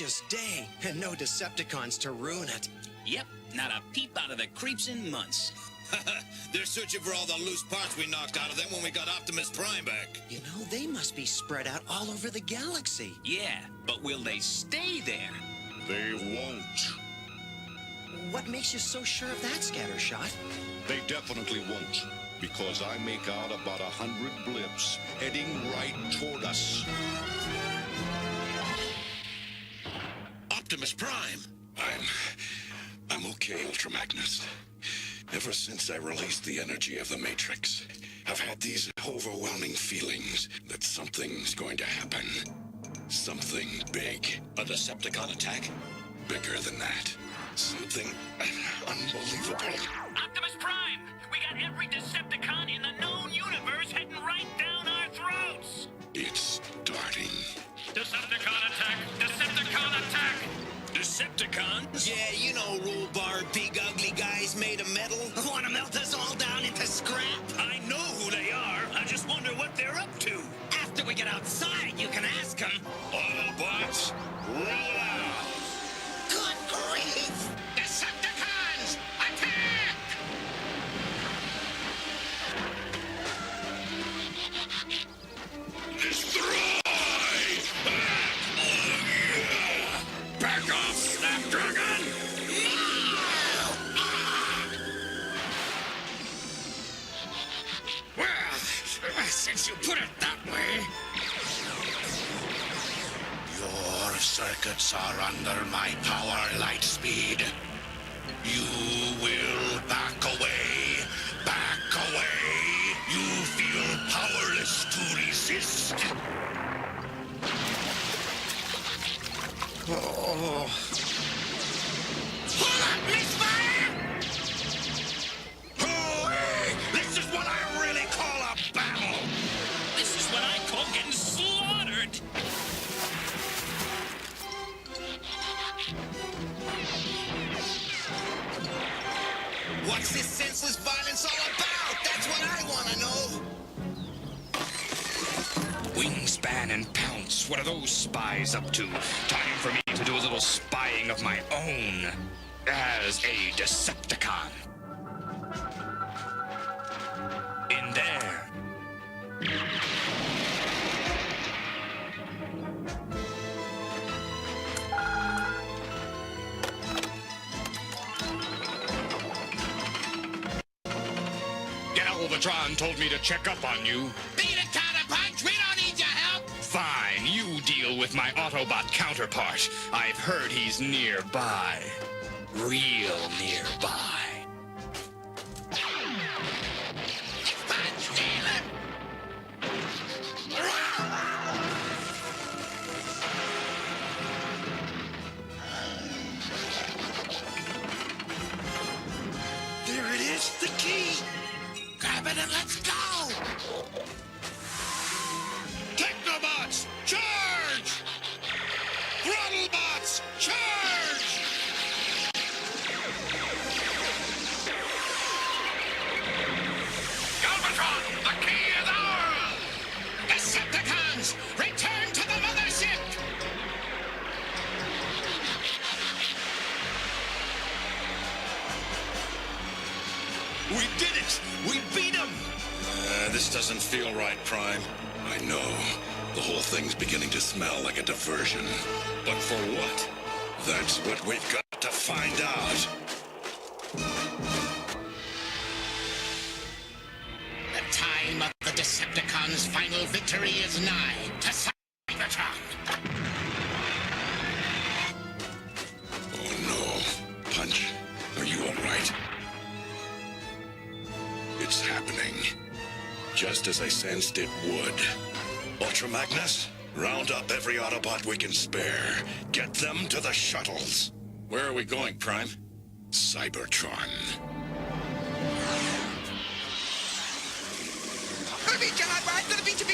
gorgeous day, and no Decepticons to ruin it. Yep, not a peep out of the creeps in months. They're searching for all the loose parts we knocked out of them when we got Optimus Prime back. You know, they must be spread out all over the galaxy. Yeah, but will they stay there? They won't. What makes you so sure of that, Scattershot? They definitely won't, because I make out about 100 blips heading right toward us. Optimus Prime! I'm okay, Ultra Magnus. Ever since I released the energy of the Matrix, I've had these overwhelming feelings that something's going to happen. Something big. A Decepticon attack? Bigger than that. Something unbelievable. Optimus Prime! We got every Decepticon in the known universe heading right down our throats! It's starting. Decepticon attack! Decepticon attack! Decepticons? Yeah, you know, rhubarb, big ugly guys made of metal. Want to melt us all down into scrap? I know who they are. I just wonder what they're up to. After we get outside, you can ask them. Autobots, roll out! Good grief! Decepticons, attack! Destroy! Back off, Snapdragon! Well, since you put it that way... Your circuits are under my power light speed. You will back away. Back away. You feel powerless to resist. Oh. Hold up, misfire! Hooray! This is what I really call a battle! This is what I call getting slaughtered. What's this senseless violence all about? That's what I want to know. Wingspan and Pounce, what are those spies up to? Time for me to do a little spying of my own. As a Decepticon. In there. Galvatron told me to check up on you. Beat it, Counterpunch! We don't need your help! Fine, you deal with my Autobot counterpart. I've heard he's nearby. Real nearby. Punch, steal it! There it is, the key. Grab it and let's go! Technobots, charge! Throttlebots, charge! Galvatron, the key is ours! Decepticons, return to the mothership! We did it! We beat him! This doesn't feel right, Prime. I know. The whole thing's beginning to smell like a diversion. But for what? That's what we've got to find out. The time of the Decepticons' final victory is nigh. To Cybertron! Oh no. Punch, are you all right? It's happening. Just as I sensed it would. Ultra Magnus, round up every Autobot we can spare. Get them to the shuttles. Where are we going, Prime? Cybertron. I'm gonna beat you, Hot Rod! I'm gonna beat you!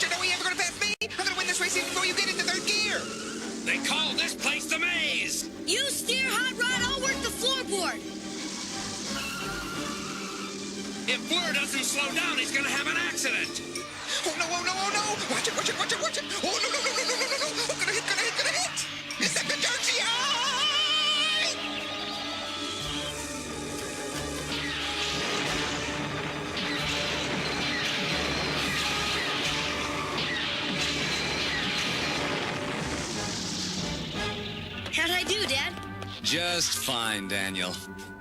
No way you're ever gonna pass me! I'm gonna win this race even before you get into third gear! They call this place the maze. You steer, Hot Rod, I'll work the floorboard. If Blur doesn't slow down, he's gonna have an accident. Oh no, oh no, oh no! Watch it! Oh no, no! I'm gonna hit! Is that the just fine, Daniel.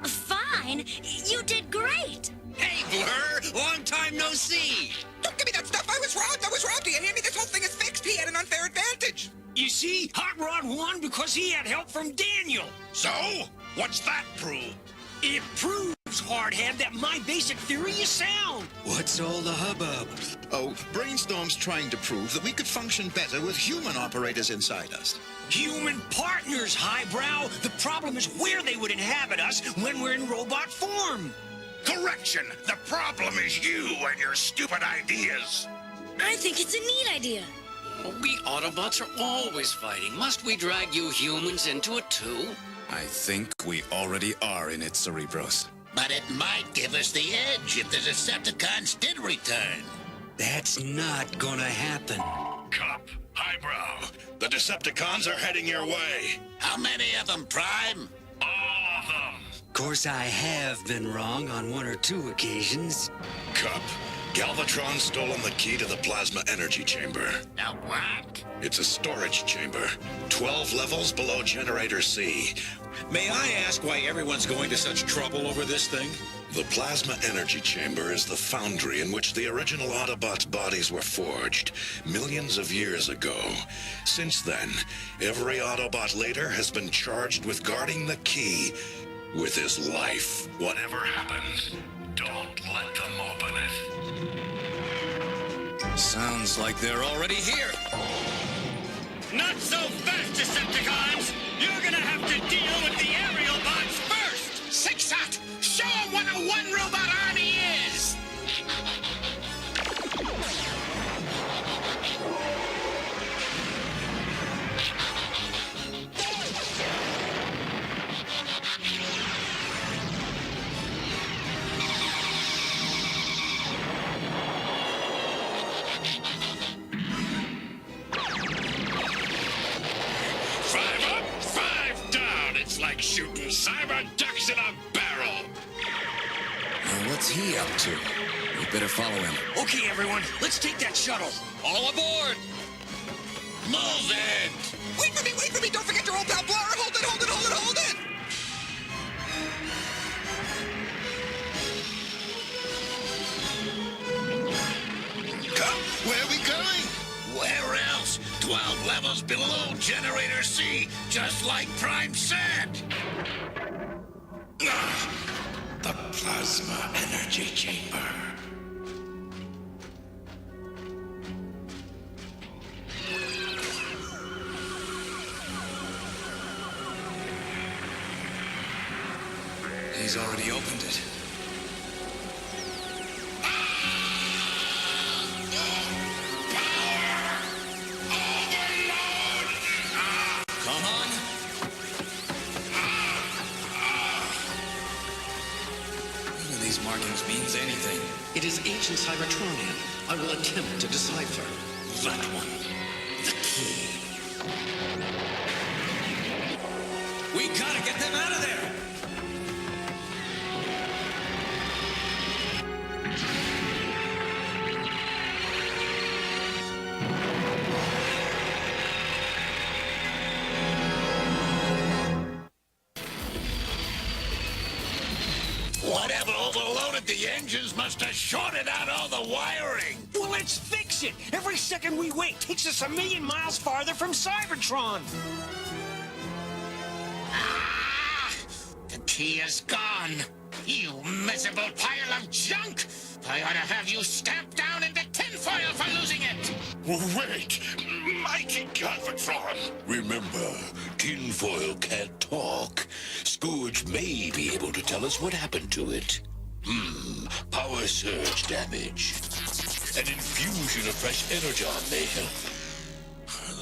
Fine? You did great. Hey, Blur! Long time no see! Don't give me that stuff. I was robbed. Do you hear me? This whole thing is fixed. He had an unfair advantage. You see, Hot Rod won because he had help from Daniel. So, what's that prove? It proves, Hardhead, that my basic theory is sound. What's all the hubbub? Oh, Brainstorm's trying to prove that we could function better with human operators inside us. Human partners, Highbrow. The problem is where they would inhabit us when we're in robot form. Correction! The problem is you and your stupid ideas. I think it's a neat idea. We Autobots are always fighting. Must we drag you humans into it too? I think we already are in it, Cerebros. But it might give us the edge if the Decepticons did return. That's not gonna happen. Cop, Highbrow, the Decepticons are heading your way. How many of them, Prime? All of them. Of course, I have been wrong on one or two occasions. Cup, Galvatron's stolen the key to the plasma energy chamber. Now what? It's a storage chamber, 12 levels below Generator C. May I ask why everyone's going to such trouble over this thing? The plasma energy chamber is the foundry in which the original Autobots' bodies were forged millions of years ago. Since then, every Autobot later has been charged with guarding the key with his life. Whatever happens, don't let them open it. Sounds like they're already here. Not so fast, Decepticons! You're gonna have to deal with the aerial bots first! Six-Shot! Show 'em what a one-robot army is! Shooting cyber ducks in a barrel. Now, what's he up to? We better follow him. Okay, everyone, let's take that shuttle. All aboard! Move it! Wait for me! Don't forget your old pal Blur! Hold it! Cup, where are we going? Where else? 12 levels below Generator C, just like Prime said. The plasma energy chamber. He's already opened it. Come on. None of these markings means anything. It is ancient Cybertronian. I will attempt to decipher. That one. The key. We gotta get them out of there! Whatever overloaded the engines must have shorted out all the wiring. Well, let's fix it. Every second we wait takes us 1,000,000 miles farther from Cybertron. Ah! The key is gone. You miserable pile of junk! I ought to have you stamped down into tinfoil for losing it! Wait, mighty Galvatron. Remember, tinfoil can't talk. Scourge may be able to tell us what happened to it. Power surge damage. An infusion of fresh energon may help.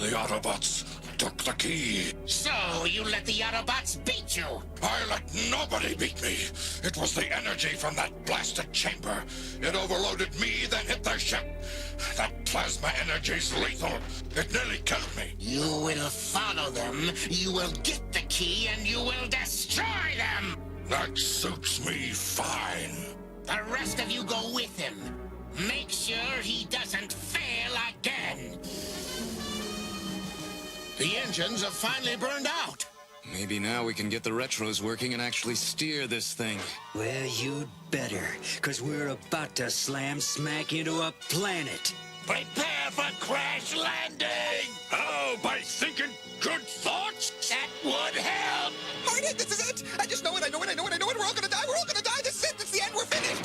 The Autobots took the key. So, you let the Autobots beat you? I let nobody beat me. It was the energy from that blasted chamber. It overloaded me, then hit the ship. That plasma energy's lethal. It nearly killed me. You will follow them, you will get the key, and you will destroy them! That suits me fine. The rest of you go with him. Make sure he doesn't fail again. The engines have finally burned out. Maybe now we can get the retros working and actually steer this thing. Well, you'd better, because we're about to slam smack into a planet. Prepare for crash landing! How? By thinking good thoughts? That would help! Marty, this is it! I just know it, I know it, I know it, I know it! We're all gonna die, we're all gonna die! This is it, this is the end, we're finished!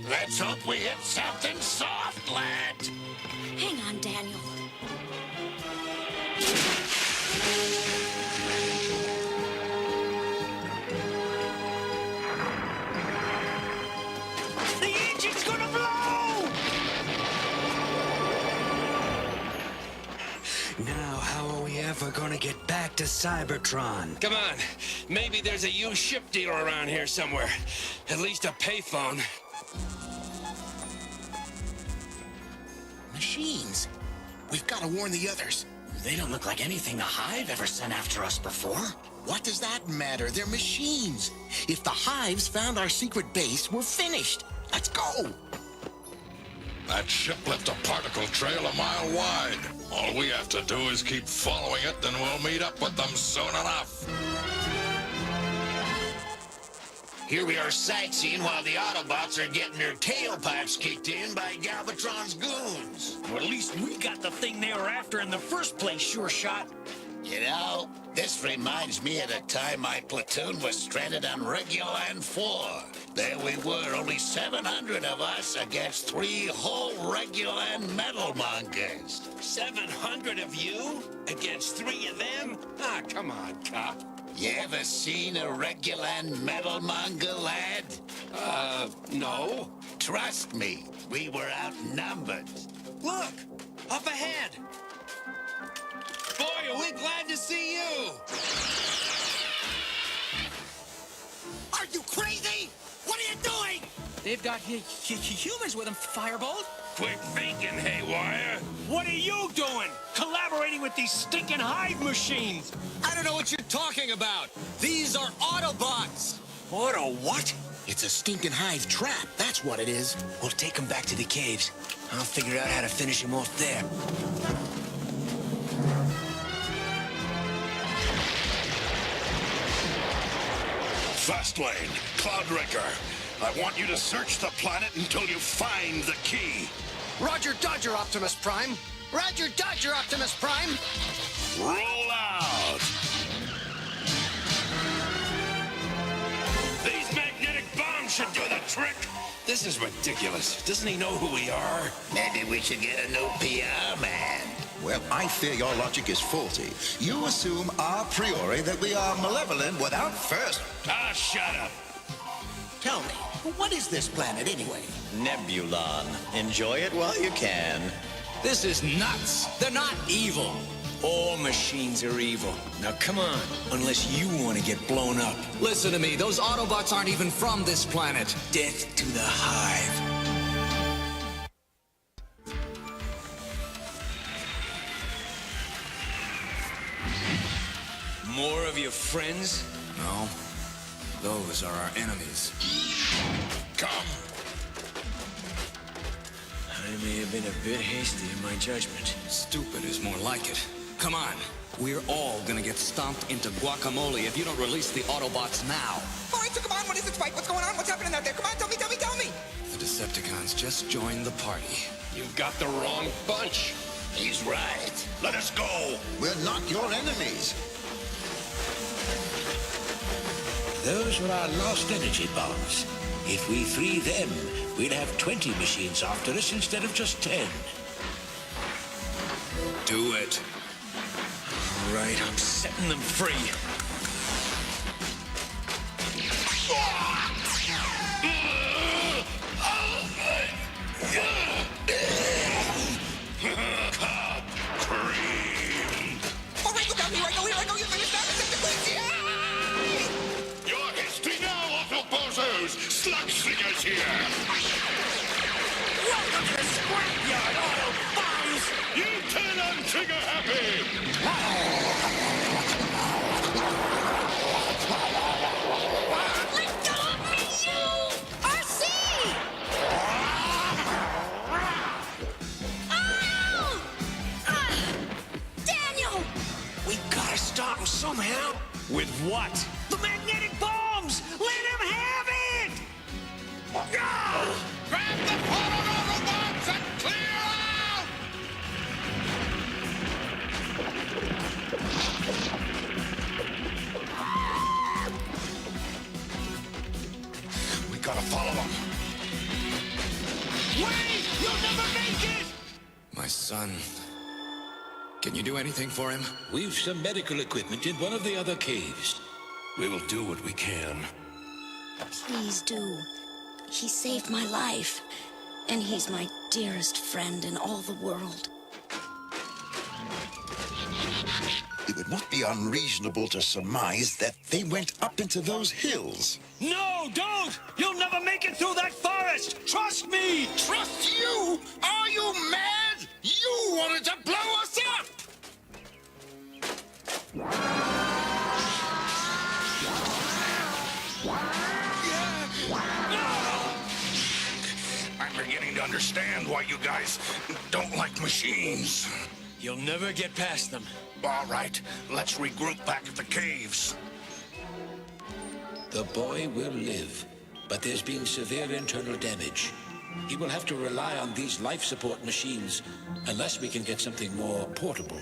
Let's hope we hit something soft, lad! Hang on, Daniel. The engine's gonna blow! Now, how are we ever gonna get back to Cybertron? Come on. Maybe there's a used ship dealer around here somewhere. At least a payphone. Machines. We've got to warn the others. They don't look like anything the Hive ever sent after us before. What does that matter? They're machines. If the Hives found our secret base, we're finished. Let's go. That ship left a particle trail a mile wide. All we have to do is keep following it, and we'll meet up with them soon enough. Here we are sightseeing while the Autobots are getting their tailpipes kicked in by Galvatron's goons. Well, at least we got the thing they were after in the first place, Sure Shot. You know, this reminds me of the time my platoon was stranded on Reguland 4. There we were, only 700 of us against 3 whole Reguland metalmongers. 700 of you? Against 3 of them? Ah, come on, cop. You ever seen a Reguland metalmonger, lad? No. Trust me, we were outnumbered. Look! Up ahead! Boy, are we glad to see you! Are you crazy? What are you doing? They've got humans with them, Firebolt. Quit thinking, Haywire! What are you doing? Collaborating with these stinking Hive machines. I don't know what you're talking about. These are Autobots. Auto what? It's a stinking Hive trap, that's what it is. We'll take them back to the caves. I'll figure out how to finish them off there. Fastlane, Cloudbreaker, I want you to search the planet until you find the key. Roger, Dodger, Optimus Prime. Roger, Dodger, Optimus Prime. Roll out. These magnetic bombs should do the trick! This is ridiculous. Doesn't he know who we are? Maybe we should get a new PR man. Well, I fear your logic is faulty. You assume a priori that we are malevolent without first... Ah, shut up. Tell me, what is this planet anyway? Nebulon. Enjoy it while you can. This is nuts. They're not evil. All machines are evil. Now, come on. Unless you want to get blown up. Listen to me. Those Autobots aren't even from this planet. Death to the Hive. More of your friends? No. Those are our enemies. Come. I may have been a bit hasty in my judgment. Stupid is more like it. Come on. We're all gonna get stomped into guacamole if you don't release the Autobots now. All right, so come on, what is it, Spike? What's going on? What's happening out there? Come on, tell me, tell me, tell me! The Decepticons just joined the party. You've got the wrong bunch. He's right. Let us go. We're not your enemies. Those were our lost energy bombs. If we free them, we'll have 20 machines after us instead of just 10. Do it. All right, I'm setting them free. All right, look out, here I go, you finished that, Decepticons! Yeah! You're hasty now, Autobozzos! Slug Slingers here! Welcome to the scrapyard, Autobots! You turn on trigger happy! Let go of me, you! RC! Ow! Ah! Daniel! We gotta stop what? The magnetic bombs! Let him have it! Grab the fallen Autobots and clear out! We gotta follow them. Wait! You'll never make it! My son. Can you do anything for him? We've some medical equipment in one of the other caves. We will do what we can. Please do. He saved my life. And he's my dearest friend in all the world. It would not be unreasonable to surmise that they went up into those hills. No, don't! You'll never make it through that forest! Trust me! Trust you? Are you mad? You wanted to blow us up! I'm beginning to understand why you guys don't like machines. You'll never get past them. All right, let's regroup back at the caves. The boy will live, but there's been severe internal damage. He will have to rely on these life support machines, unless we can get something more portable.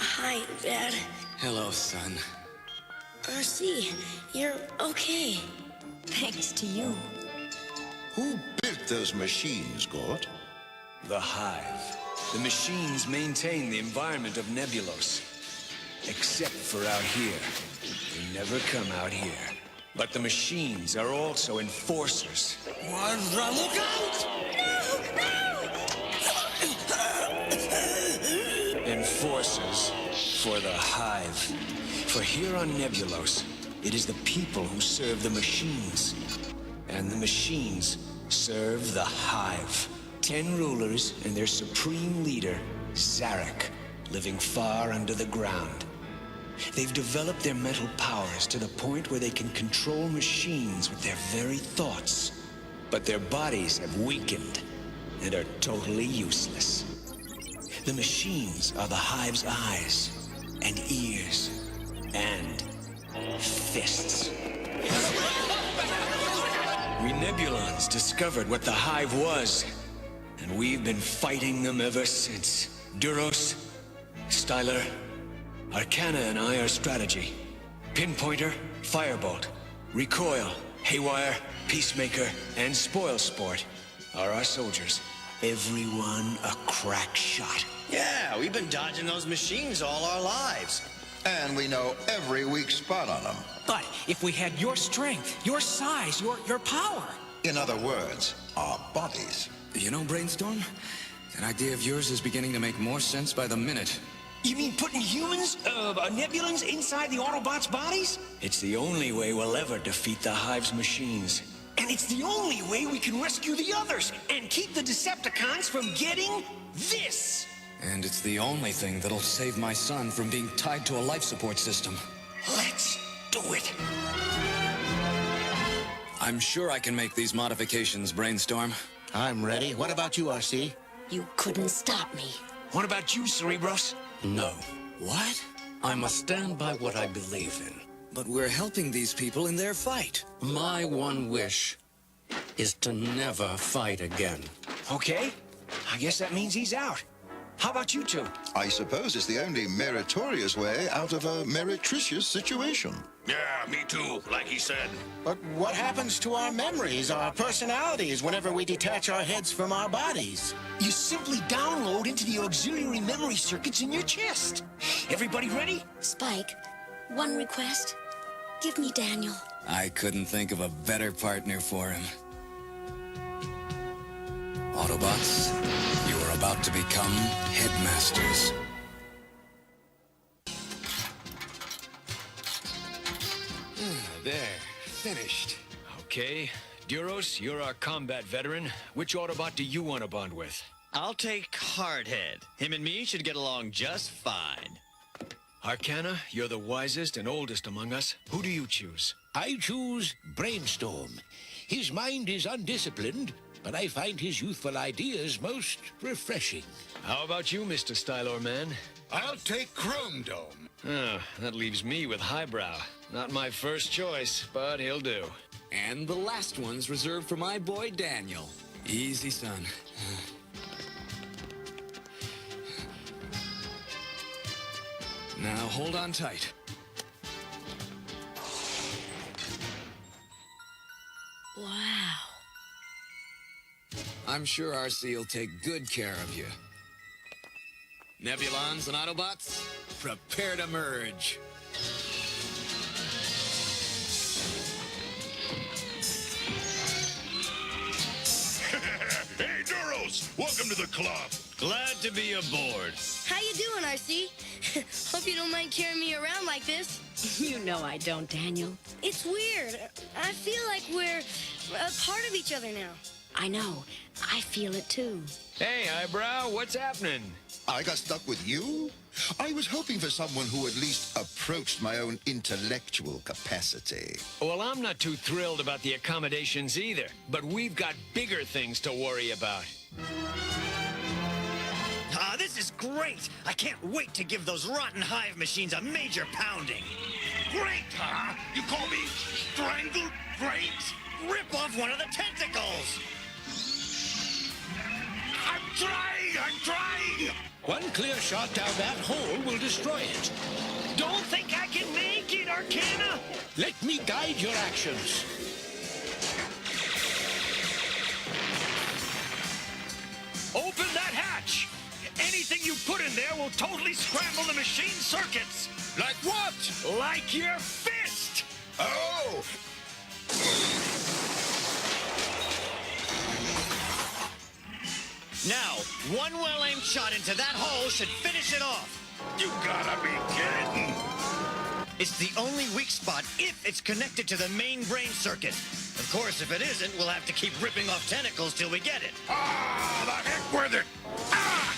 Hi, Dad. Hello, son. RC, you're okay. Thanks to you. Who built those machines, Gort? The Hive. The machines maintain the environment of Nebulos. Except for out here. They never come out here. But the machines are also enforcers. Wandra, look out! Enforcers for the Hive. For here on Nebulos, it is the people who serve the machines. And the machines serve the Hive. 10 rulers and their supreme leader, Zarek, living far under the ground. They've developed their mental powers to the point where they can control machines with their very thoughts. But their bodies have weakened and are totally useless. The machines are the Hive's eyes and ears and fists. We Nebulons discovered what the Hive was, and we've been fighting them ever since. Duros, Styler, Arcana and I are strategy. Pinpointer, Firebolt, Recoil, Haywire, Peacemaker, and Spoilsport are our soldiers. Everyone a crack shot. Yeah, we've been dodging those machines all our lives. And we know every weak spot on them. But if we had your strength, your size, your power. In other words, our bodies. You know, Brainstorm, that idea of yours is beginning to make more sense by the minute. You mean putting humans, Nebulans inside the Autobots' bodies? It's the only way we'll ever defeat the Hive's machines. And it's the only way we can rescue the others and keep the Decepticons from getting this. And it's the only thing that'll save my son from being tied to a life support system. Let's do it. I'm sure I can make these modifications, Brainstorm. I'm ready. What about you, RC? You couldn't stop me. What about you, Cerebros? No. What? I must stand by what I believe in. But we're helping these people in their fight. My one wish is to never fight again. Okay. I guess that means he's out. How about you two? I suppose it's the only meritorious way out of a meretricious situation. Yeah, me too, like he said. But what happens to our memories, our personalities, whenever we detach our heads from our bodies? You simply download into the auxiliary memory circuits in your chest. Everybody ready? Spike, one request. Give me Daniel. I couldn't think of a better partner for him. Autobots, you are about to become headmasters. There, finished. Okay, Duros, you're our combat veteran. Which Autobot do you want to bond with? I'll take Hardhead. Him and me should get along just fine. Arcana, you're the wisest and oldest among us. Who do you choose? I choose Brainstorm. His mind is undisciplined, but I find his youthful ideas most refreshing. How about you, Mr. Stylor Man? I'll take Chrome Dome. Oh, that leaves me with Highbrow. Not my first choice, but he'll do. And the last one's reserved for my boy Daniel. Easy, son. Now hold on tight. Wow. I'm sure RC will take good care of you. Nebulons and Autobots, prepare to merge. Hey, Duros! Welcome to the club. Glad to be aboard. How you doing, RC? Hope you don't mind carrying me around like this. You know I don't, Daniel. It's weird. I feel like we're a part of each other now. I know. I feel it too. Hey, Eyebrow, what's happening? I got stuck with you? I was hoping for someone who at least approached my own intellectual capacity. Well, I'm not too thrilled about the accommodations either, but we've got bigger things to worry about. Ah, this is great! I can't wait to give those rotten hive machines a major pounding. Great, huh? You call me strangled great? Rip off one of the tentacles! I'm trying! One clear shot down that hole will destroy it. Don't think I can make it, Arcana! Let me guide your actions. Open that hatch! Anything you put in there will totally scramble the machine circuits! Like what? Like your fist! Oh! Now, one well-aimed shot into that hole should finish it off. You gotta be kidding! It's the only weak spot if it's connected to the main brain circuit. Of course, if it isn't, we'll have to keep ripping off tentacles till we get it. Ah, the heck with it! Ah!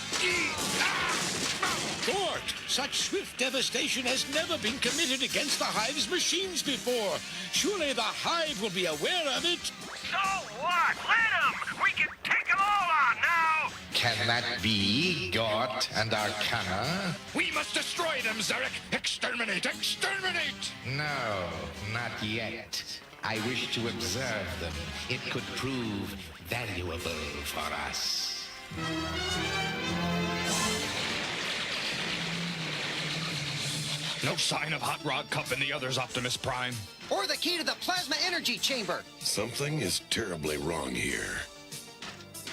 Gort, such swift devastation has never been committed against the Hive's machines before. Surely the Hive will be aware of it. So what? Let 'em! We can take 'em all on now! Can that be, Gort and Arcana? We must destroy them, Zarek! Exterminate! Exterminate! No, not yet. I wish to observe them. It could prove valuable for us. No sign of Hot Rod Cup in the others, Optimus Prime. Or the key to the plasma energy chamber. Something is terribly wrong here.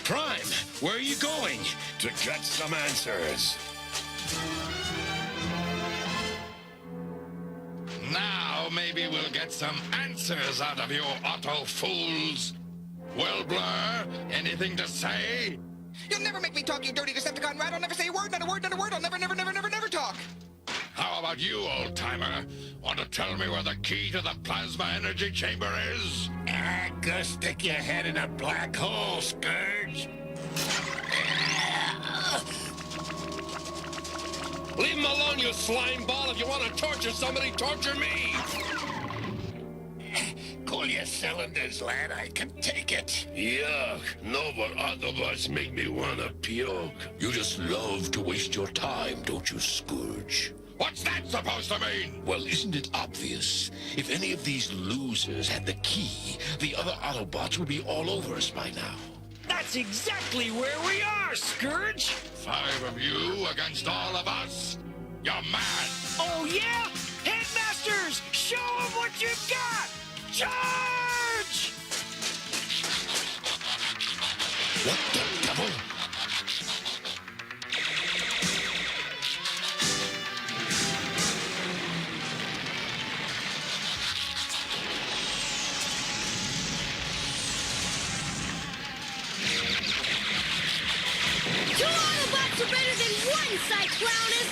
Prime, where are you going? To get some answers. Now maybe we'll get some answers out of you auto fools. Well, Blur, anything to say? You'll never make me talk, you dirty Decepticon rat. I'll never say a word, not a word, not a word. I'll never, never, never, never, never talk. How about you, old-timer? Want to tell me where the key to the plasma energy chamber is? Go stick your head in a black hole, Scourge. Leave him alone, you slime ball. If you want to torture somebody, torture me. Pull your cylinders, lad. I can take it. Yuck. No, but Autobots make me want to puke. You just love to waste your time, don't you, Scourge? What's that supposed to mean? Well, isn't it obvious? If any of these losers had the key, the other Autobots would be all over us by now. That's exactly where we are, Scourge! 5 of you against all of us? You're mad! Oh, yeah? Headmasters, show them what you've got! Charge! What the devil? Two Autobots are better than one, Cyclonus!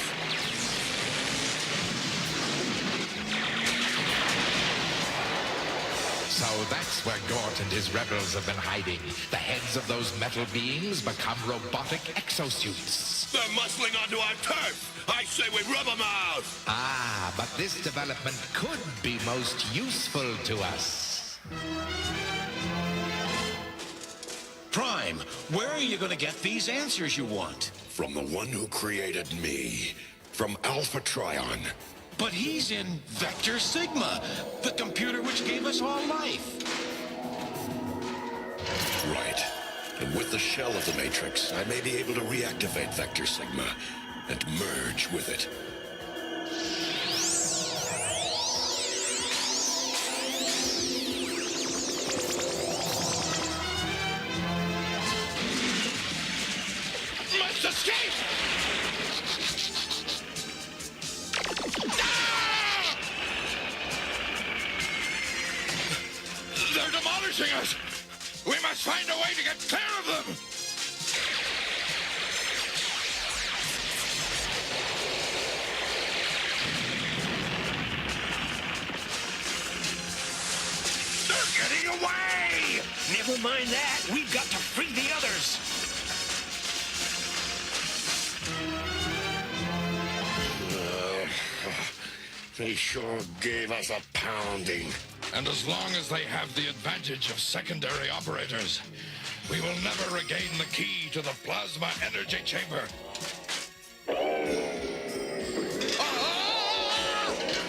So that's where Gort and his rebels have been hiding. The heads of those metal beings become robotic exosuits. They're muscling onto our turf. I say we rub them out. Ah, but this development could be most useful to us. Prime, where are you going to get these answers you want? From the one who created me. From Alpha Trion. But he's in Vector Sigma, the computer which gave us all life. Right. And with the shell of the Matrix, I may be able to reactivate Vector Sigma and merge with it. Let's escape! They're demolishing us! We must find a way to get clear of them! They're getting away! Never mind that. We've got to free the others. They sure gave us a pounding. And as long as they have the advantage of secondary operators, we will never regain the key to the plasma energy chamber.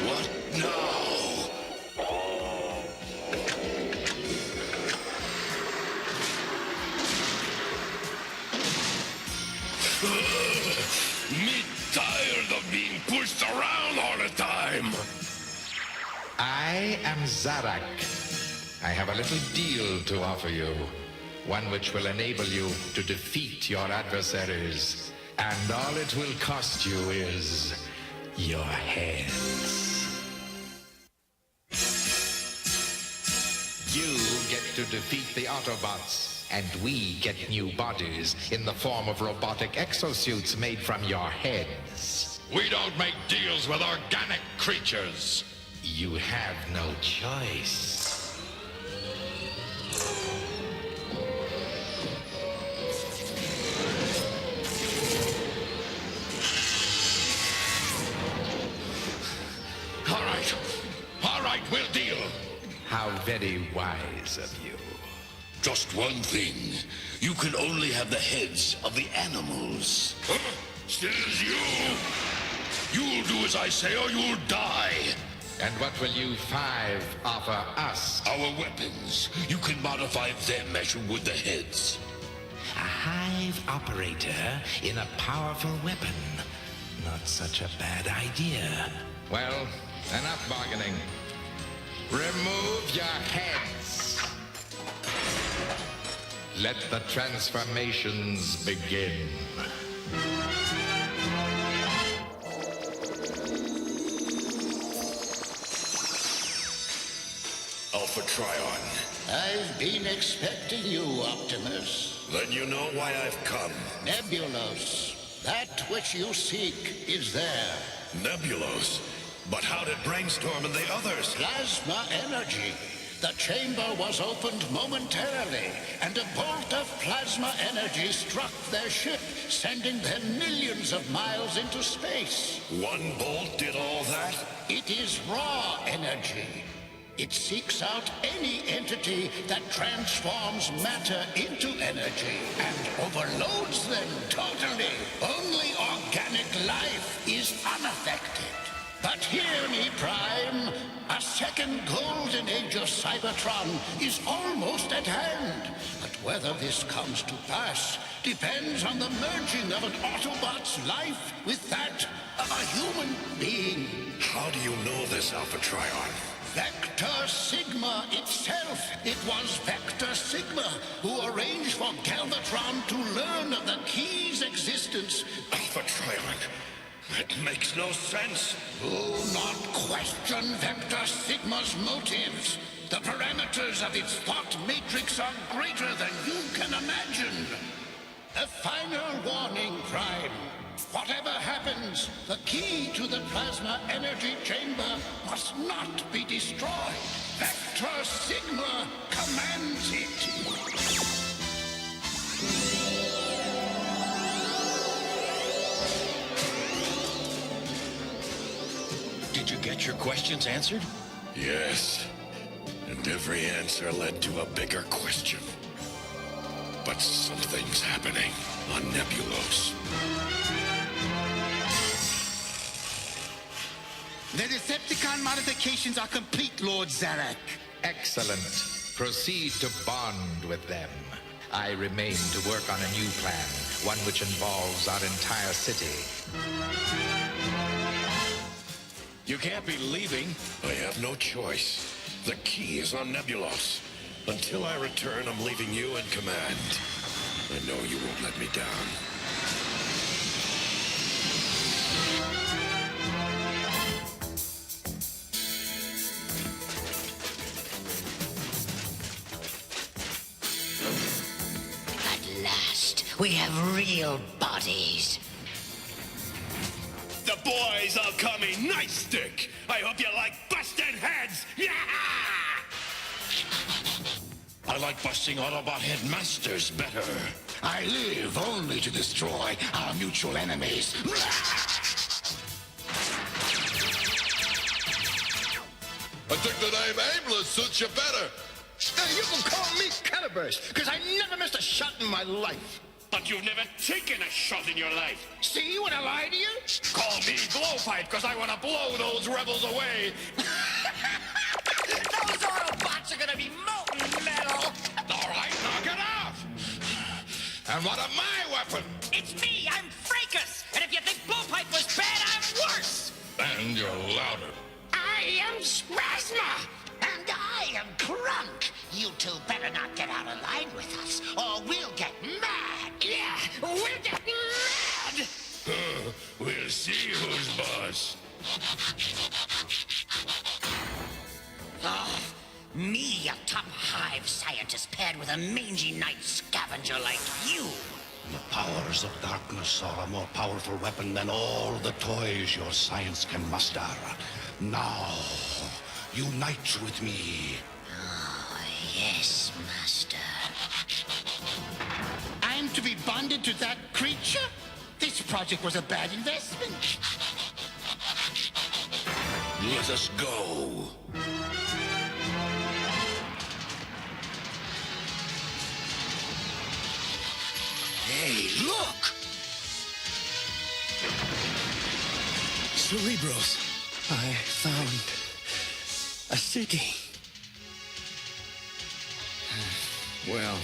What now? Me tired of being pushed around all the time. I am Zarak. I have a little deal to offer you. One which will enable you to defeat your adversaries. And all it will cost you is your heads. You get to defeat the Autobots, and we get new bodies in the form of robotic exosuits made from your heads. We don't make deals with organic creatures. You have no choice. All right, we'll deal. How very wise of you. Just one thing. You can only have the heads of the animals. Huh? Still you. You'll do as I say or you'll die. And what will you five offer us? Our weapons. You can modify them as you would the heads. A hive operator in a powerful weapon. Not such a bad idea. Well, enough bargaining. Remove your heads. Let the transformations begin. Alpha Trion. I've been expecting you, Optimus. Then you know why I've come. Nebulos. That which you seek is there. Nebulos? But how did Brainstorm and the others? Plasma energy. The chamber was opened momentarily, and a bolt of plasma energy struck their ship, sending them millions of miles into space. One bolt did all that? It is raw energy. It seeks out any entity that transforms matter into energy and overloads them totally. Only organic life is unaffected. But hear me, Prime. A second golden age of Cybertron is almost at hand. But whether this comes to pass depends on the merging of an Autobot's life with that of a human being. How do you know this, Alpha Trion? Vector Sigma itself. It was Vector Sigma who arranged for Galvatron to learn of the key's existence. Alpha Trion? It makes no sense. Do not question Vector Sigma's motives. The parameters of its thought matrix are greater than you can imagine. A final warning, Prime. Whatever happens, the key to the plasma energy chamber must not be destroyed. Vector Sigma commands it. Did you get your questions answered? Yes. And every answer led to a bigger question. But something's happening on Nebulos. The Decepticon modifications are complete, Lord Zarak. Excellent. Proceed to bond with them. I remain to work on a new plan, one which involves our entire city. You can't be leaving. I have no choice. The key is on Nebulos. Until I return, I'm leaving you in command. I know you won't let me down. At last, we have real bodies. The boys are coming. Nice stick. I hope you like busted heads. Yeah! I like busting Autobot headmasters better. I live only to destroy our mutual enemies. I think the name Aimless suits you better. You can call me Caliburst, because I never missed a shot in my life. But you've never taken a shot in your life. See when I lie to you? Call me Blowpipe, because I want to blow those rebels away. Those Autobots are gonna be molten metal! All right, knock it off. And what of my weapon? It's me, I'm Fracas! And if you think Blowpipe was bad, I'm worse! And you're louder. I am Spasma! And I am Crunk! You two better not get out of line with us, or we'll get mad! Yeah, we'll get mad! We'll see who's boss. Oh, me, a top hive scientist paired with a mangy night scavenger like you! The powers of darkness are a more powerful weapon than all the toys your science can muster. Now, unite with me. Oh, yes, Master. I'm to be bonded to that creature? This project was a bad investment. Let us go. Hey, look! Cerebros, I found a city. Well,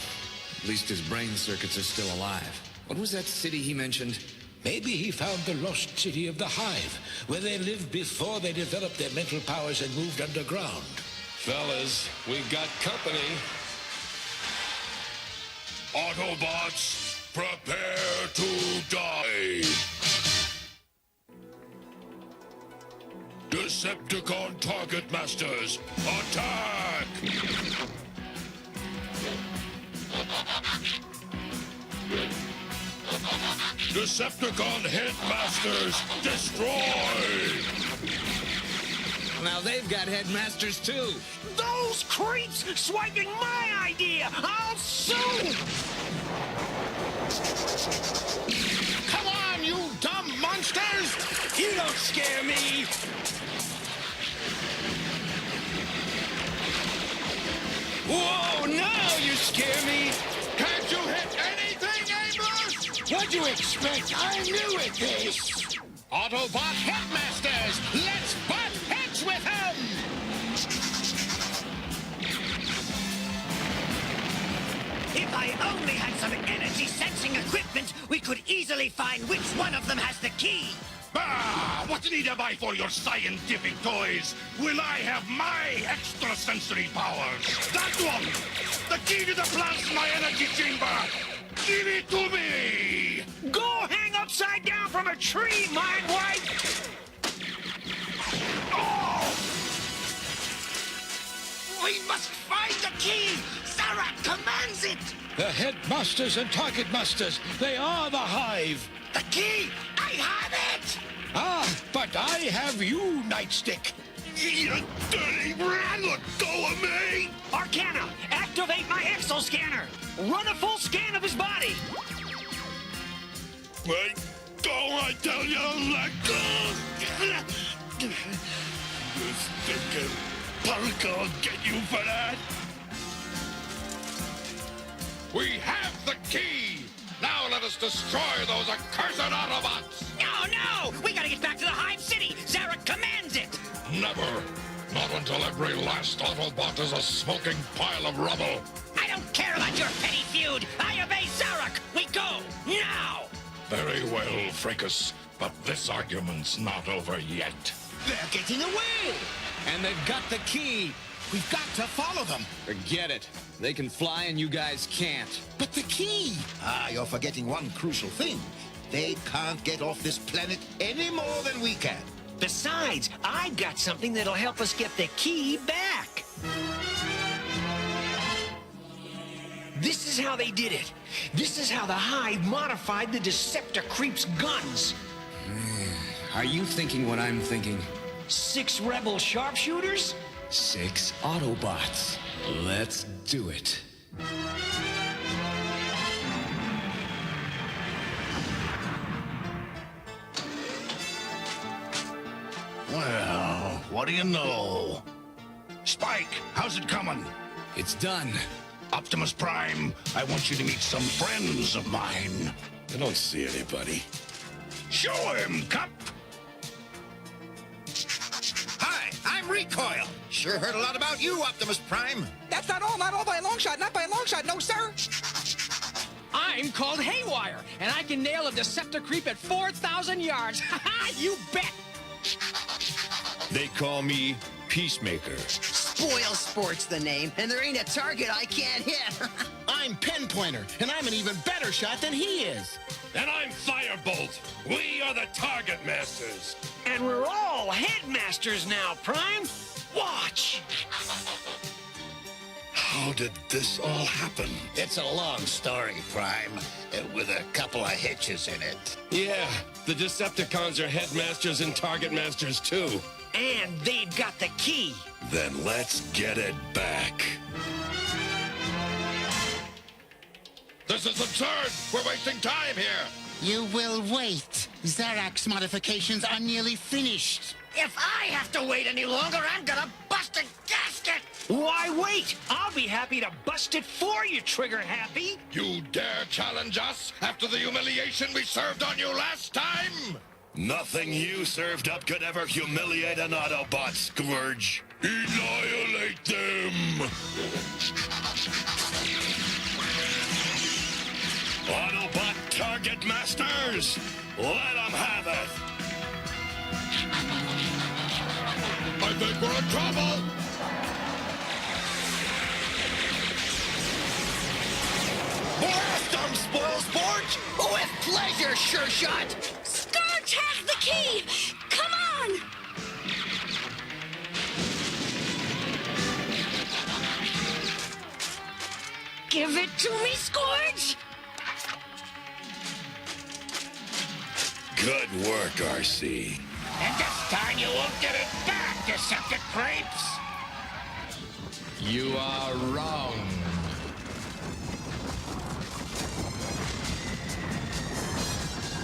at least his brain circuits are still alive. What was that city he mentioned? Maybe he found the lost city of the Hive, where they lived before they developed their mental powers and moved underground. Fellas, we got company. Autobots, prepare to die. Decepticon target masters, attack! Decepticon headmasters, destroy! Now they've got headmasters too. Those creeps swiping my idea! I'll sue! Come on, you dumb monsters! You don't scare me! Whoa, now you scare me! Can't you hit anything, Aimless? What'd you expect? I knew it, this! Autobot headmasters, let's butt heads with him! If I only had some energy-sensing equipment, we could easily find which one of them has the key. Ah, what need I buy for your scientific toys? Will I have my extrasensory powers? That one! The key to the plasma energy chamber! Give it to me! Go hang upside down from a tree, mind wipe! Oh! We must find the key! Zarak commands it! The headmasters and target masters, they are the Hive. The key! I have it! Ah, but I have you, Nightstick. You dirty rat! Let go of me! Arcana, activate my exoscanner! Run a full scan of his body! Wait, go, I tell you, let go! You stinking punk, I'll get you for that! We have the must destroy those accursed Autobots! No! We gotta get back to the Hive City! Zarek commands it! Never! Not until every last Autobot is a smoking pile of rubble! I don't care about your petty feud! I obey Zarek! We go! Now! Very well, Fracas, but this argument's not over yet. They're getting away! And they've got the key! We've got to follow them. Forget it. They can fly and you guys can't. But the key! Ah, you're forgetting one crucial thing. They can't get off this planet any more than we can. Besides, I've got something that'll help us get the key back. This is how they did it. This is how the Hive modified the Decepticreep's guns. Are you thinking what I'm thinking? 6 rebel sharpshooters? 6 Autobots. Let's do it. Well, what do you know? Spike, how's it coming? It's done. Optimus Prime, I want you to meet some friends of mine. I don't see anybody. Show him, Cup! Hi, I'm Recoil. Sure heard a lot about you, Optimus Prime. That's not all by a long shot, not by a long shot, no, sir. I'm called Haywire, and I can nail a Decepticreep at 4,000 yards. Ha ha! You bet! They call me Peacemaker. Spoil Sport's the name, and there ain't a target I can't hit. I'm Pinpointer, and I'm an even better shot than he is. And I'm Firebolt. We are the Target Masters. And we're all headmasters now, Prime. Watch! How did this all happen? It's a long story, Prime, with a couple of hitches in it. Yeah, the Decepticons are headmasters and target masters too. And they've got the key. Then let's get it back. This is absurd! We're wasting time here! You will wait. Zarak's modifications are nearly finished. If I have to wait any longer, I'm gonna bust a gasket! Why wait? I'll be happy to bust it for you, Trigger Happy. You dare challenge us after the humiliation we served on you last time? Nothing you served up could ever humiliate an Autobot, Scourge. Annihilate them! Autobot Target Masters! Let them have it! I think we're in trouble! Blast 'em, Spoil Sport! With pleasure, Sure Shot! Scourge has the key! Come on! Give it to me, Scourge! Good work, RC. And this time you won't get it back, Decepticreeps! You are wrong.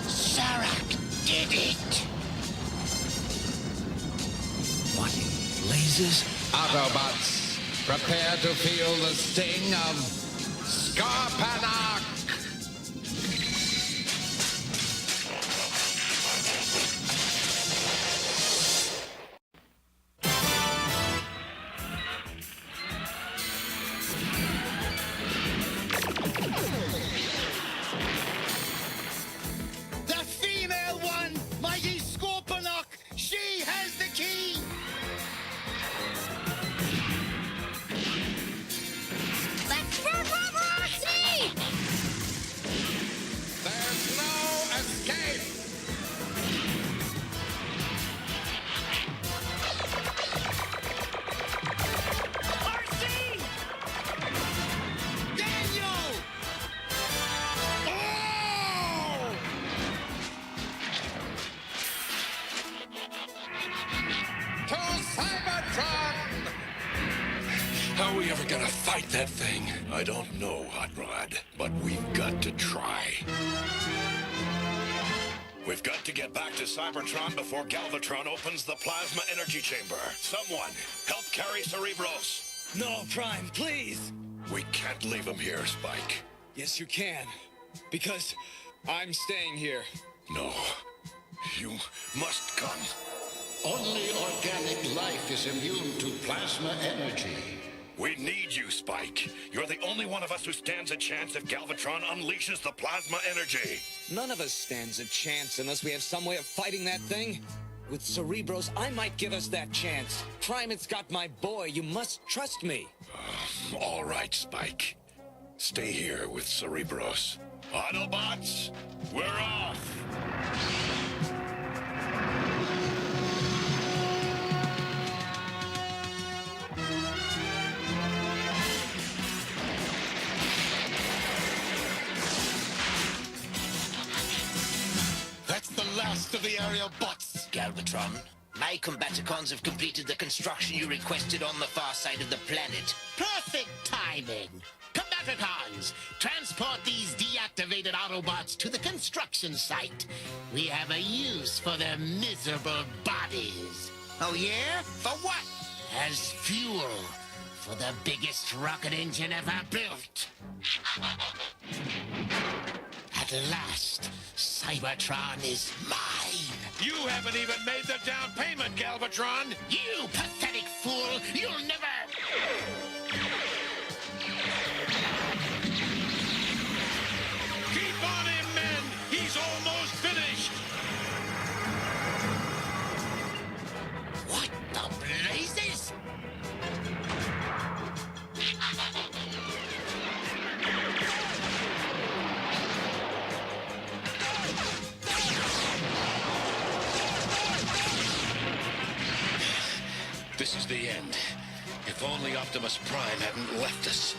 Zarak did it! What in blazes? Autobots, prepare to feel the sting of Scarpanak! The female one, mighty Scorponok, she has the key. Let's run, see! There's no escape! RC! Daniel! To Cybertron! How are we ever gonna fight that thing? I don't know, Hot Rod, but we've got to try. We've got to get back to Cybertron before Galvatron opens the plasma energy chamber. Someone, help carry Cerebros. No, Prime, please! We can't leave him here, Spike. Yes, you can. Because I'm staying here. No. You must come. Only organic life is immune to plasma energy. We need you, Spike. You're the only one of us who stands a chance if Galvatron unleashes the plasma energy. None of us stands a chance unless we have some way of fighting that thing. With Cerebros, I might give us that chance. Primate's got my boy. You must trust me. All right, Spike. Stay here with Cerebros. Autobots, we're off! That's the last of the aerial bots. Galvatron, my Combaticons have completed the construction you requested on the far side of the planet. Perfect timing. Combaticons, transport these deactivated Autobots to the construction site. We have a use for their miserable bodies. Oh yeah? For what? As fuel for the biggest rocket engine ever built. At last, Cybertron is mine. You haven't even made the down payment, Galvatron. You pathetic fool! You'll never... Keep on him, men! He's almost finished! What the blazes? This is the end. If only Optimus Prime hadn't left us.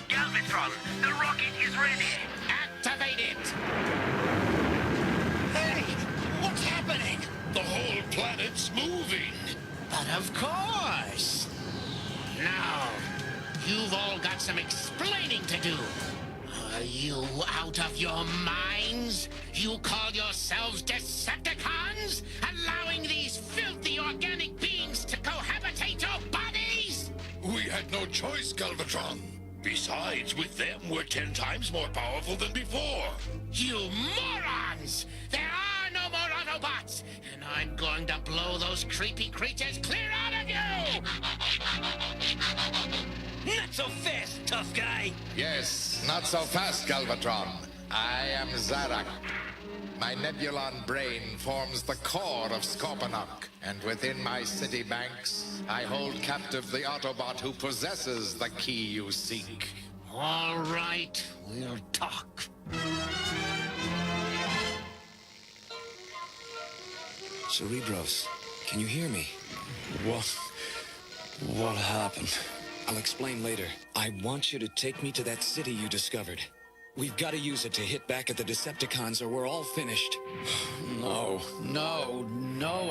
Galvatron, the rocket is ready. Activate it! Hey! What's happening? The whole planet's moving. But of course! Now, you've all got some explaining to do. Are you out of your minds? You call yourselves Decepticons? Allowing these filthy organic beings to cohabitate your bodies? We had no choice, Galvatron. Besides, with them, we're 10 times more powerful than before. You morons! There are no more Autobots! And I'm going to blow those creepy creatures clear out of you! Not so fast, tough guy. Yes, not so fast, Galvatron. I am Zarak. My Nebulon brain forms the core of Scorponok, and within my city banks, I hold captive the Autobot who possesses the key you seek. All right, we'll talk. Cerebros, can you hear me? What happened? I'll explain later. I want you to take me to that city you discovered. We've got to use it to hit back at the Decepticons or we're all finished. No,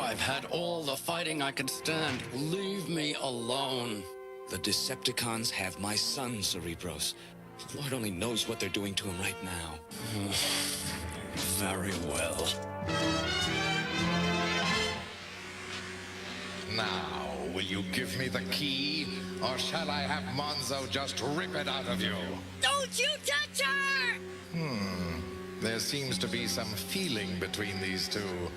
I've had all the fighting I could stand. Leave me alone. The Decepticons have my son, Cerebros. Lord only knows what they're doing to him right now. Very well. Now, will you give me the key, or shall I have Monzo just rip it out of you? Don't you touch her! There seems to be some feeling between these two.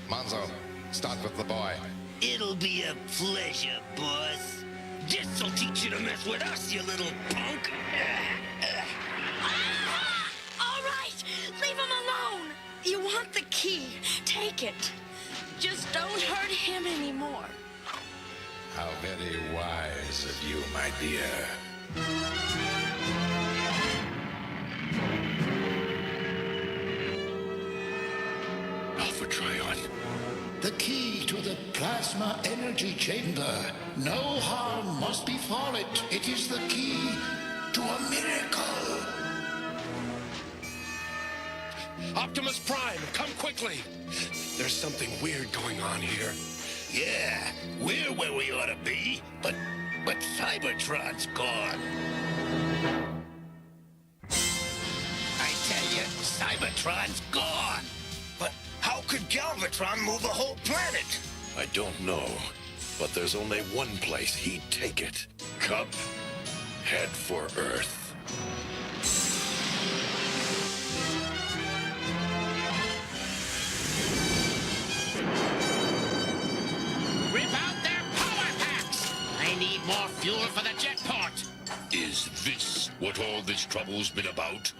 Monzo, start with the boy. It'll be a pleasure, boss. This'll teach you to mess with us, you little punk. All right, leave him alone. You want the key. Take it. Just don't hurt him anymore. How very wise of you, my dear. Alpha Trion. The key to the plasma energy chamber. No harm must befall it. It is the key to a miracle. Optimus Prime, come quickly. There's something weird going on here. Yeah, we're where we ought to be, but Cybertron's gone. I tell you, Cybertron's gone. But how could Galvatron move a whole planet? I don't know, but there's only one place he'd take it. Cub, head for Earth. fuel for the jetport. Is this what all this trouble's been about?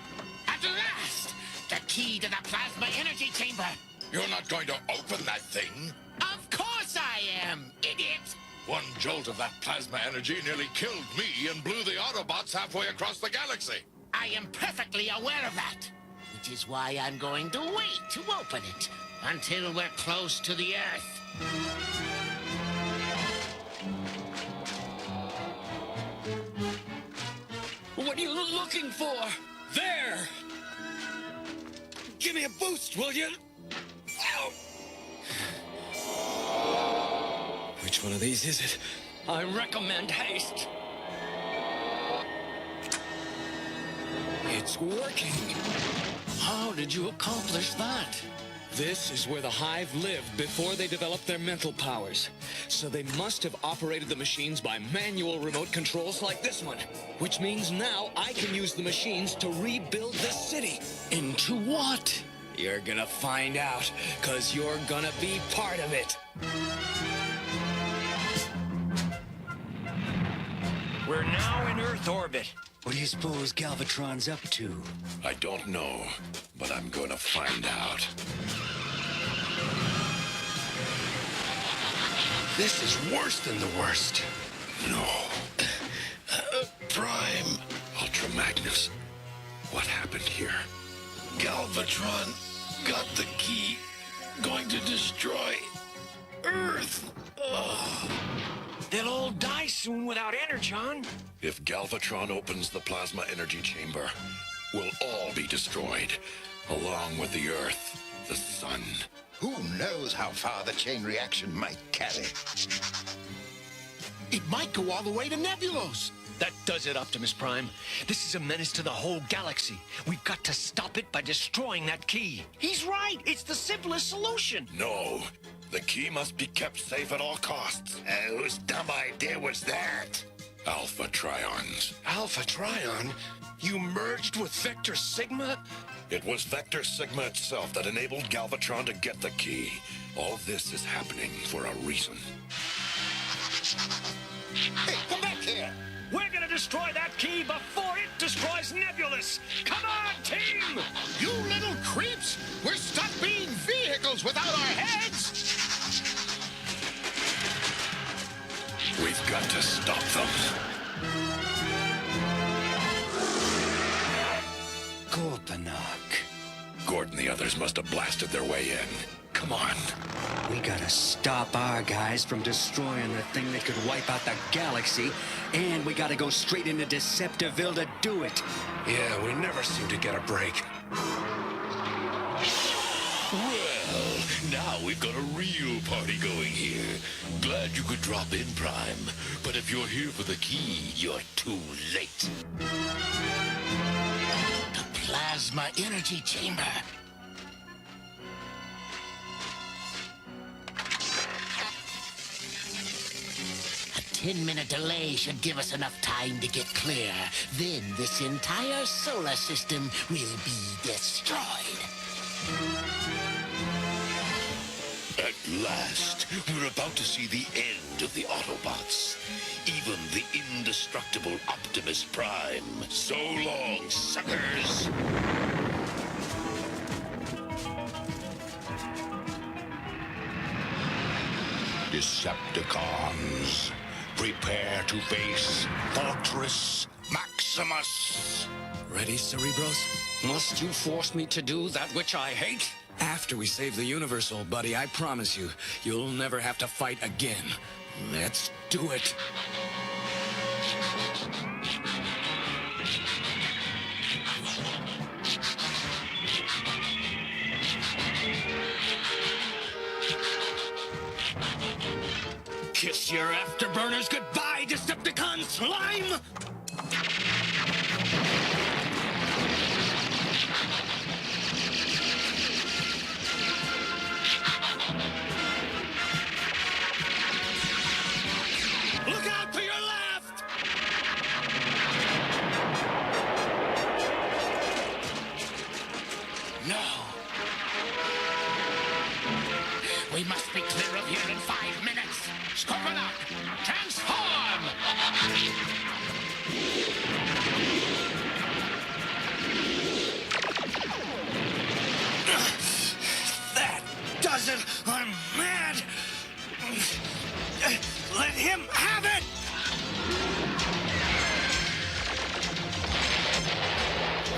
At last! The key to the plasma energy chamber. You're not going to open that thing? Of course I am, idiot! One jolt of that plasma energy nearly killed me and blew the Autobots halfway across the galaxy. I am perfectly aware of that. Which is why I'm going to wait to open it until we're close to the Earth. What are you looking for? There! Give me a boost, will you? Ow! Which one of these is it? I recommend haste. It's working. How did you accomplish that? This is where the Hive lived before they developed their mental powers. So they must have operated the machines by manual remote controls like this one. Which means now I can use the machines to rebuild this city. Into what? You're gonna find out, 'cause you're gonna be part of it. We're now in Earth orbit. What do you suppose Galvatron's up to? I don't know, but I'm gonna find out. This is worse than the worst. No. Prime. Ultra Magnus. What happened here? Galvatron got the key. Going to destroy Earth. Ugh. They'll all die soon without Energon. If Galvatron opens the plasma energy chamber, we'll all be destroyed, along with the Earth, the Sun. Who knows how far the chain reaction might carry? It might go all the way to Nebulos. That does it, Optimus Prime. This is a menace to the whole galaxy. We've got to stop it by destroying that key. He's right. It's the simplest solution. No. The key must be kept safe at all costs. Whose dumb idea was that? Alpha Trions. Alpha Trion? You merged with Vector Sigma? It was Vector Sigma itself that enabled Galvatron to get the key. All this is happening for a reason. Hey, come back here! We're gonna destroy that key before it destroys Nebulous! Come on, team! You little creeps! We're stuck being vehicles without our heads! We've got to stop them. Goldenok. Gordon and the others must have blasted their way in. Come on. We gotta stop our guys from destroying the thing that could wipe out the galaxy, and we gotta go straight into Deceptiville to do it. Yeah, we never seem to get a break. Well, now we've got a real party going here. Glad you could drop in, Prime. But if you're here for the key, you're too late. The plasma energy chamber. A 10-minute delay should give us enough time to get clear. Then this entire solar system will be destroyed. At last, we're about to see the end of the Autobots. Even the indestructible Optimus Prime. So long, suckers! Decepticons, prepare to face Fortress Maximus. Ready, Cerebros? Must you force me to do that which I hate? After we save the universe, old buddy, I promise you, you'll never have to fight again. Let's do it. Kiss your afterburners goodbye, Decepticon slime! Look out to your left! No. We must be clear of here in 5 minutes. Scorponok, transform!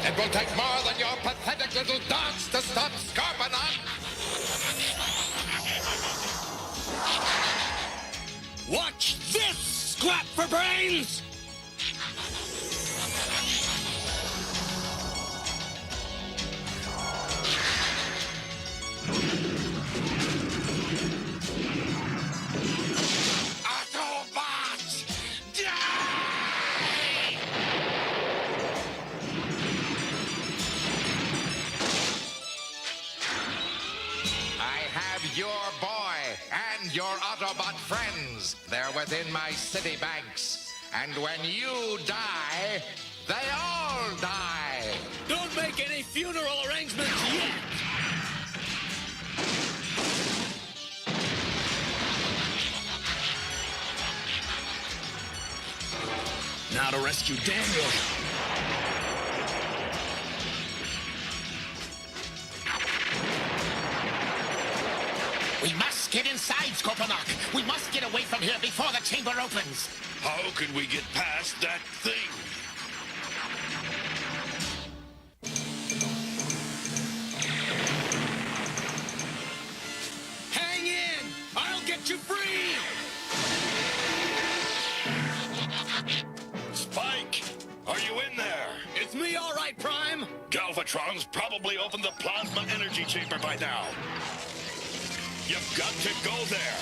It will take more than your pathetic little dance to stop Scarpanaut! Watch this, scrap for brains! Autobots! Die! I have your boy and your Autobot friends. They're within my city banks. And when you die, they all die. Don't make any funeral arrangements yet! Now to rescue Daniel. We must get inside, Scorponok. We must get away from here before the chamber opens. How can we get past that thing? Hang in! I'll get you free! Spike, are you in there? It's me, all right, Prime. Galvatron's probably opened the plasma energy chamber by now. You've got to go there.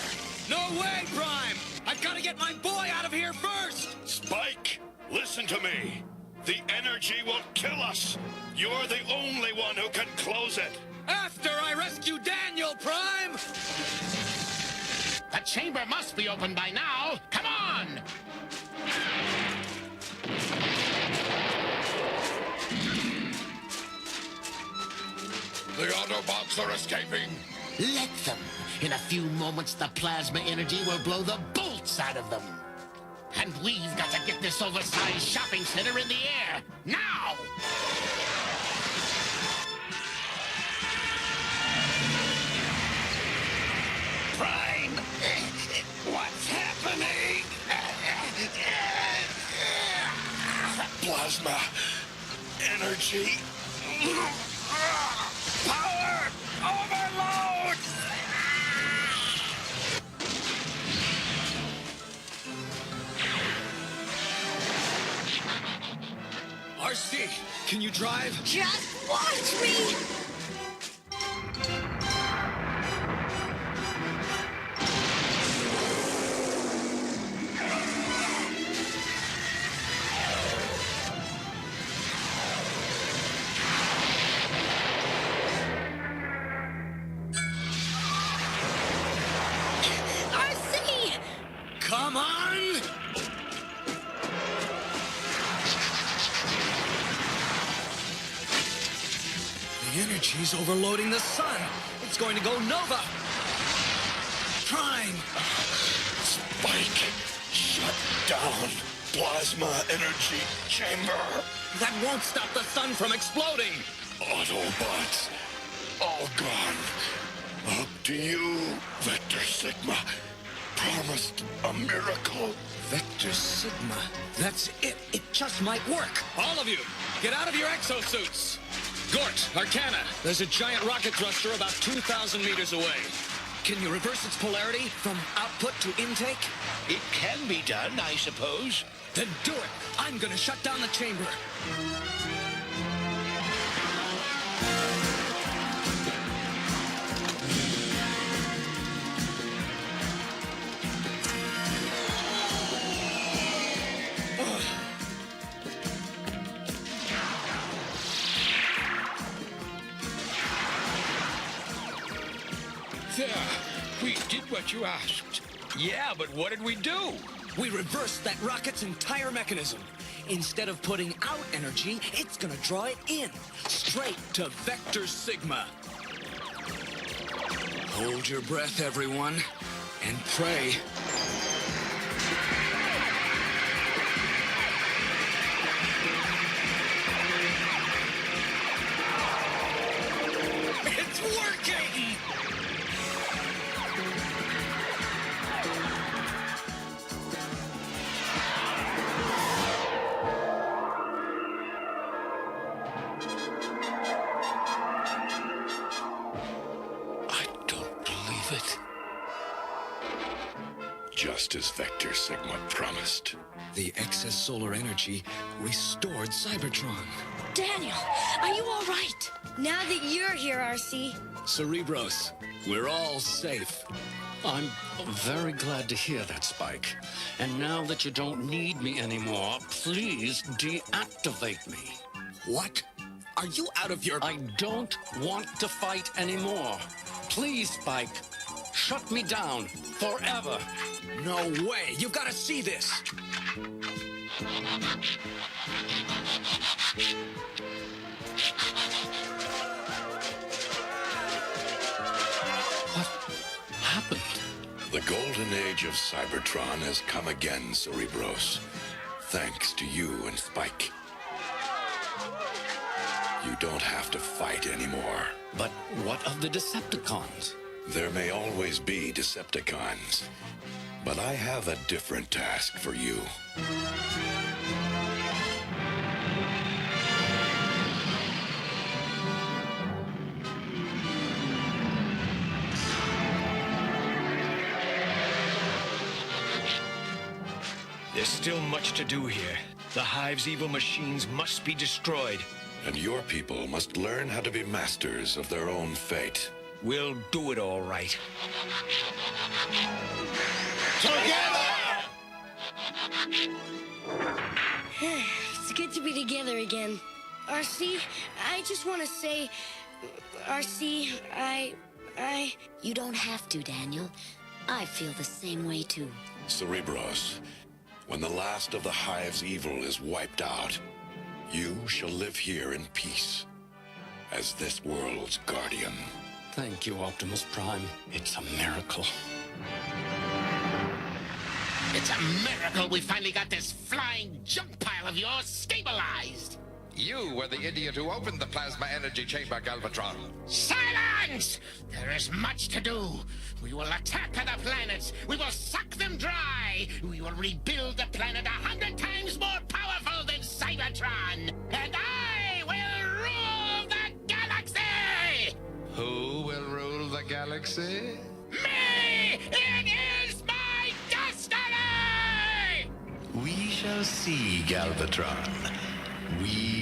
No way, Prime! I've got to get my boy out of here first! Spike, listen to me. The energy will kill us. You're the only one who can close it. After I rescue Daniel, Prime! The chamber must be open by now. Come on! The Autobots are escaping. Let them. In a few moments, the plasma energy will blow the bolts out of them. And we've got to get this oversized shopping center in the air. Now! Prime, what's happening? Plasma energy. Power overload! RC, can you drive? Just watch me! RC! Come on! The energy's overloading the sun. It's going to go nova. Prime! Spike, shut down plasma energy chamber. That won't stop the sun from exploding. Autobots, all gone. Up to you, Vector Sigma. Promised a miracle. Vector Sigma. That's it. It just might work. All of you, get out of your exosuits. Gort, Arcana, there's a giant rocket thruster about 2,000 meters away. Can you reverse its polarity from output to intake? It can be done, I suppose. Then do it. I'm gonna shut down the chamber. There, we did what you asked. Yeah, but what did we do? We reversed that rocket's entire mechanism. Instead of putting out energy, it's gonna draw it in, straight to Vector Sigma. Hold your breath, everyone, and pray. It's working! just as Vector Sigma promised. The excess solar energy restored Cybertron. Daniel, are you all right? Now that you're here, RC. Cerebros, we're all safe. I'm very glad to hear that, Spike. And now that you don't need me anymore, please deactivate me. What? Are you out of your... I don't want to fight anymore. Please, Spike, shut me down forever. No way! You've got to see this! What happened? The golden age of Cybertron has come again, Cerebros. Thanks to you and Spike. You don't have to fight anymore. But what of the Decepticons? There may always be Decepticons, but I have a different task for you. There's still much to do here. The Hive's evil machines must be destroyed. And your people must learn how to be masters of their own fate. We'll do it all right. Together! It's good to be together again. RC, I just want to say... RC, I... You don't have to, Daniel. I feel the same way, too. Cerebros, when the last of the Hive's evil is wiped out, you shall live here in peace as this world's guardian. Thank you, Optimus Prime. It's a miracle. It's a miracle we finally got this flying junk pile of yours stabilized. You were the idiot who opened the plasma energy chamber, Galvatron. Silence! There is much to do. We will attack other planets. We will suck them dry. We will rebuild the planet 100 times more powerful than Cybertron. And I will rule the galaxy! Who will rule the galaxy? Me! It is my destiny! We shall see, Galvatron. We